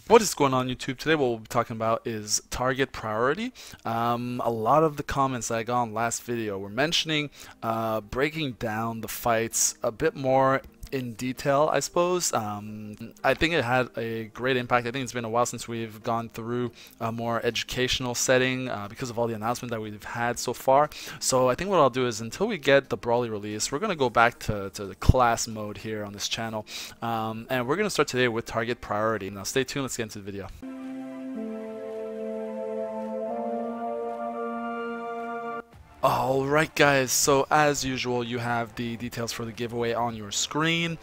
What is going on YouTube? Today what we'll be talking about is target priority. A lot of the comments that I got on last video were mentioning breaking down the fights a bit more in detail, I suppose. I think it had a great impact. I think it's been a while since we've gone through a more educational setting because of all the announcements that we've had so far. So I think what I'll do is until we get the Brawly release, we're going to go back to the class mode here on this channel. And we're going to start today with target priority. Now stay tuned, let's get into the video. Alright guys, so as usual you have the details for the giveaway on your screen.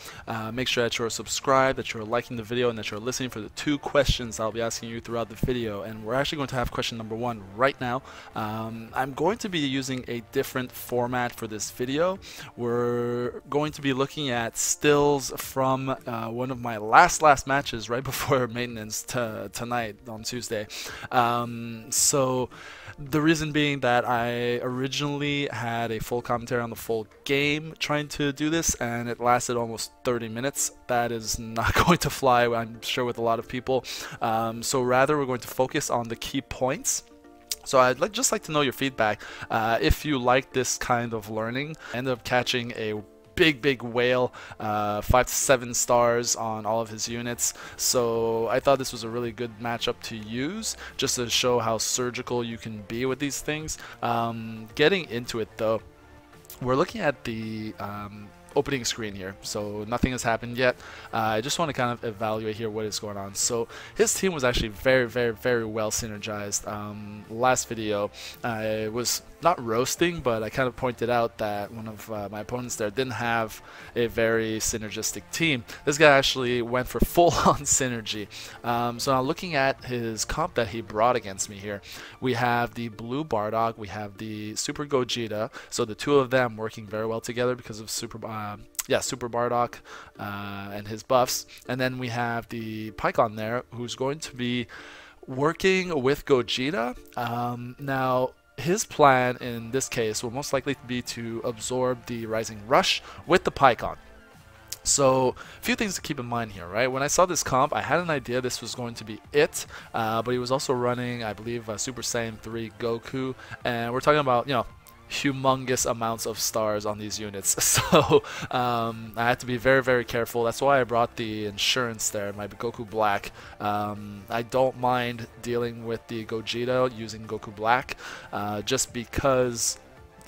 Make sure that you're subscribed, that you're liking the video, and that you're listening for the 2 questions I'll be asking you throughout the video. And we're actually going to have question number 1 right now. I'm going to be using a different format for this video. We're going to be looking at stills from one of my last matches right before maintenance tonight on Tuesday. So the reason being that I originally had a full commentary on the full game trying to do this, and it lasted almost 30 minutes. That is not going to fly, I'm sure, with a lot of people. So rather we're going to focus on the key points. So I'd just like to know your feedback. If you like this kind of learning, I ended up catching a big whale, 5 to 7 stars on all of his units. So I thought this was a really good matchup to use, just to show how surgical you can be with these things. Getting into it though, we're looking at the opening screen here, so nothing has happened yet. I just want to kind of evaluate here what is going on. So his team was actually very well synergized. Last video I was not roasting, but I kind of pointed out that one of my opponents there didn't have a very synergistic team. This guy actually went for full-on synergy. So now looking at his comp that he brought against me here, we have the blue Bardock, we have the Super Gogeta, so the two of them working very well together because of Super Bardock and his buffs. And then we have the Pycon there, who's going to be working with Gogeta. Now his plan in this case will most likely be to absorb the Rising Rush with the Pycon. So a few things to keep in mind here, right? When I saw this comp, I had an idea this was going to be it, but he was also running, I believe, Super Saiyan 3 Goku, and we're talking about, you know, humongous amounts of stars on these units. So I had to be very careful. That's why I brought the insurance there, my Goku Black. I don't mind dealing with the Gogeta using Goku Black, just because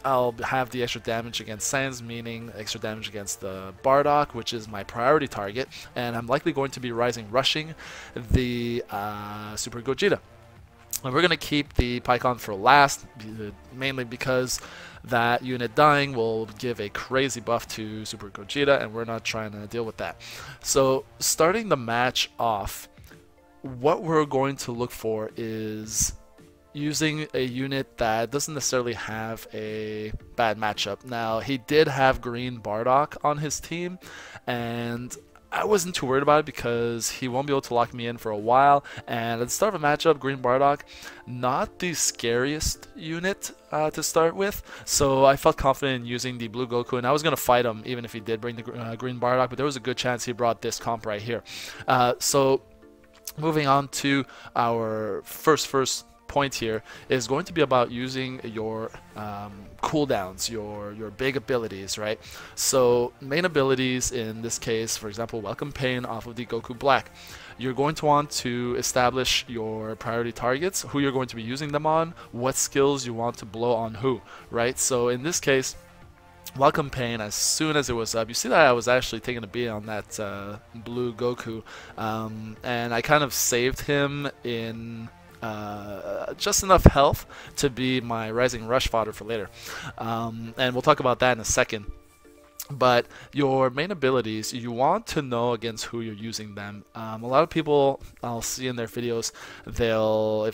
I'll have the extra damage against Saiyans, meaning extra damage against the Bardock, which is my priority target, and I'm likely going to be Rising Rushing the Super Gogeta. And we're going to keep the Pycon for last, mainly because that unit dying will give a crazy buff to Super Gogeta, and we're not trying to deal with that. So starting the match off, what we're going to look for is using a unit that doesn't necessarily have a bad matchup. Now, he did have green Bardock on his team, and I wasn't too worried about it because he won't be able to lock me in for a while. And at the start of a matchup, green Bardock, not the scariest unit to start with. So I felt confident in using the blue Goku, and I was going to fight him even if he did bring the green Bardock, but there was a good chance he brought this comp right here. So moving on to our first point here is going to be about using your cooldowns, your big abilities, right? So main abilities in this case, for example, Welcome Pain off of the Goku Black. You're going to want to establish your priority targets, who you're going to be using them on, what skills you want to blow on who, right? So in this case, Welcome Pain, as soon as it was up, you see that I was actually taking a beat on that blue Goku, and I kind of saved him in just enough health to be my Rising Rush fodder for later, and we'll talk about that in a second. But your main abilities, you want to know against who you're using them. A lot of people I'll see in their videos, if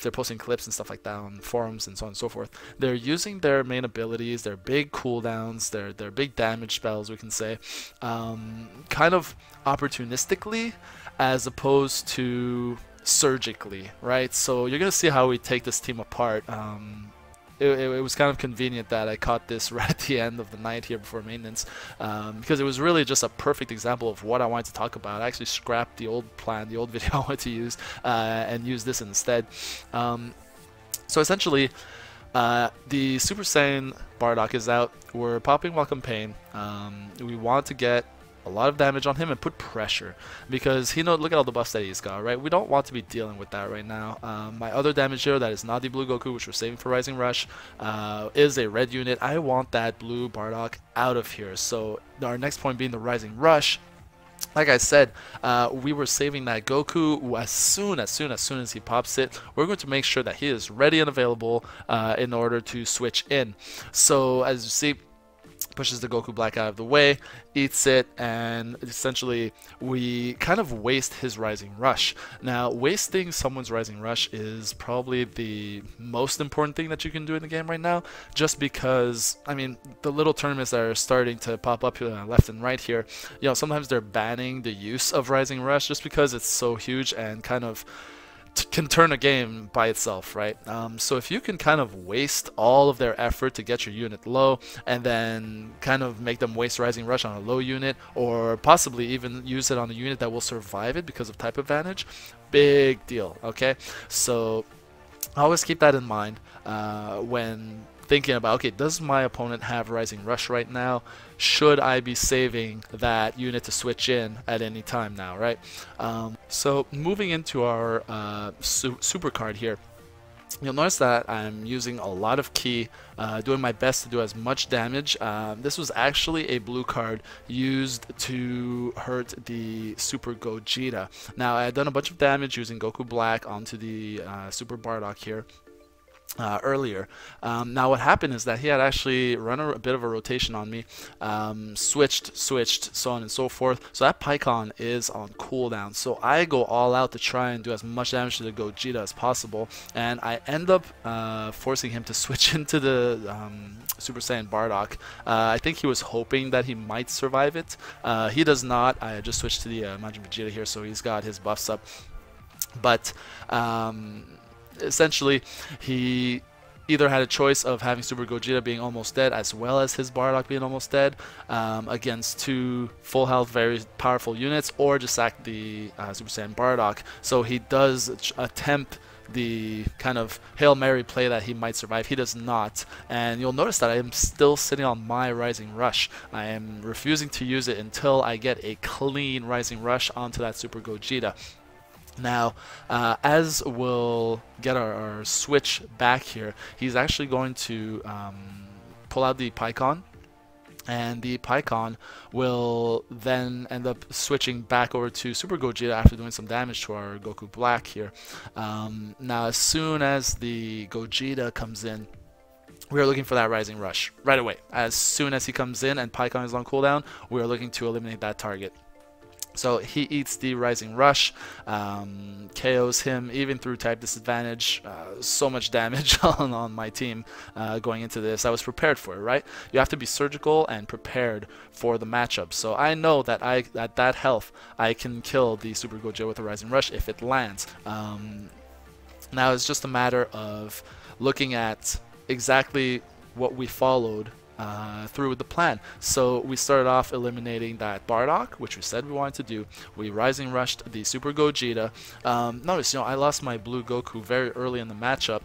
they're posting clips and stuff like that on forums and so on and so forth, they're using their main abilities, their big cooldowns, their big damage spells, we can say, kind of opportunistically as opposed to surgically, right? So you're gonna see how we take this team apart it was kind of convenient that I caught this right at the end of the night here before maintenance, because it was really just a perfect example of what I wanted to talk about. I actually scrapped the old plan, the old video I wanted to use, and use this instead. So essentially, the Super Saiyan Bardock is out. We're popping while campaign. We want to get a lot of damage on him and put pressure, because look at all the buffs that he's got, right? We don't want to be dealing with that right now. My other damage hero that is not the blue Goku, which we're saving for Rising Rush, is a red unit. I want that blue Bardock out of here. So our next point being the Rising Rush. Like I said, we were saving that Goku as soon as he pops it. We're going to make sure that he is ready and available in order to switch in. So as you see, pushes the Goku Black out of the way, eats it, and essentially we kind of waste his Rising Rush. Now, wasting someone's Rising Rush is probably the most important thing that you can do in the game right now, just because, I mean, the little tournaments that are starting to pop up left and right here, sometimes they're banning the use of Rising Rush just because it's so huge and kind of can turn a game by itself, right? So if you can kind of waste all of their effort to get your unit low, and then kind of make them waste Rising Rush on a low unit, or possibly even use it on a unit that will survive it because of type advantage, big deal, okay? So always keep that in mind when thinking about, okay, does my opponent have Rising Rush right now? Should I be saving that unit to switch in at any time now, right? So moving into our super card here, you'll notice that I'm using a lot of ki, doing my best to do as much damage. This was actually a blue card used to hurt the Super Gogeta. Now, I had done a bunch of damage using Goku Black onto the Super Bardock here earlier. Now what happened is that he had actually run a bit of a rotation on me, switched, so on and so forth. So that Pycon is on cooldown. So I go all out to try and do as much damage to the Gogeta as possible, and I end up forcing him to switch into the Super Saiyan Bardock. I think he was hoping that he might survive it. He does not. I just switched to the Majin Vegeta here, so he's got his buffs up. But essentially, he either had a choice of having Super Gogeta being almost dead as well as his Bardock being almost dead against two full health, very powerful units, or just sack the Super Saiyan Bardock. So he does attempt the kind of Hail Mary play that he might survive. He does not, and you'll notice that I am still sitting on my Rising Rush. I am refusing to use it until I get a clean Rising Rush onto that Super Gogeta. Now, as we'll get our switch back here, he's actually going to pull out the Pycon, and the Pycon will then end up switching back over to Super Gogeta after doing some damage to our Goku Black here. Now, as soon as the Gogeta comes in, we are looking for that Rising Rush right away. As soon as he comes in and Pycon is on cooldown, we are looking to eliminate that target. So he eats the Rising Rush, KOs him even through type disadvantage. So much damage on my team going into this. I was prepared for it, right? You have to be surgical and prepared for the matchup. So I know that at that health, I can kill the Super Gogeta with a Rising Rush if it lands. Now it's just a matter of looking at exactly what we followed through with the plan. So we started off eliminating that Bardock, which we said we wanted to do. We Rising Rushed the Super Gogeta. Notice, I lost my blue Goku very early in the matchup,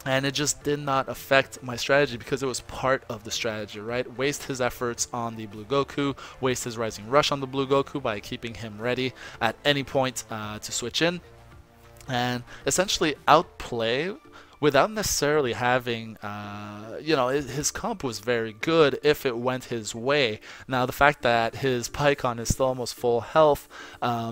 and it just did not affect my strategy because it was part of the strategy, right? Waste his efforts on the blue Goku, waste his Rising Rush on the blue Goku by keeping him ready at any point to switch in, and essentially outplay without necessarily having, his comp was very good if it went his way. Now, the fact that his Pycon is still almost full health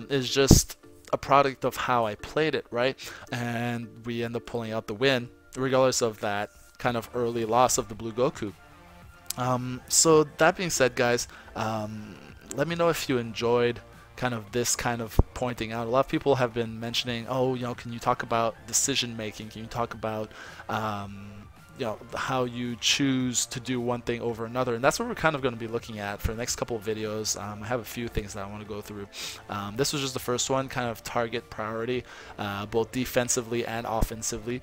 is just a product of how I played it, right? And we end up pulling out the win, regardless of that kind of early loss of the blue Goku. So that being said, guys, let me know if you enjoyed kind of this kind of pointing out. A lot of people have been mentioning, oh, can you talk about decision making? Can you talk about how you choose to do one thing over another? And that's what we're kind of going to be looking at for the next couple of videos. I have a few things that I want to go through. This was just the first one, kind of target priority, both defensively and offensively.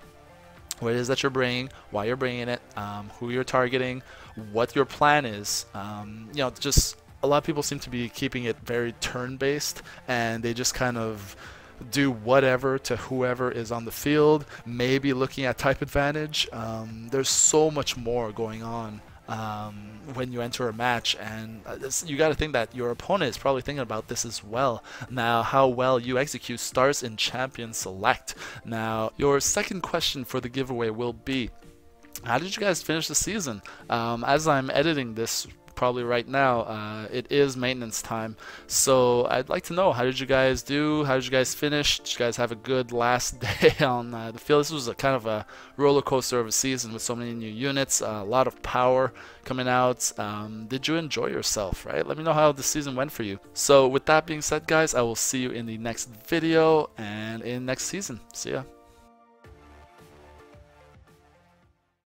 what it is that you're bringing, why you're bringing it, who you're targeting, what your plan is. You know, just a lot of people seem to be keeping it very turn-based, and they just kind of do whatever to whoever is on the field, maybe looking at type advantage. There's so much more going on when you enter a match, and you got to think that your opponent is probably thinking about this as well. Now, how well you execute starts in Champion Select. Now, your second question for the giveaway will be, how did you guys finish the season? As I'm editing this probably right now, it is maintenance time, so I'd like to know, how did you guys do? How did you guys finish? Did you guys have a good last day on the field? This was a kind of a roller coaster of a season with so many new units, a lot of power coming out. Did you enjoy yourself, right? Let me know how the season went for you. So with that being said, guys, I will see you in the next video and in next season. See ya.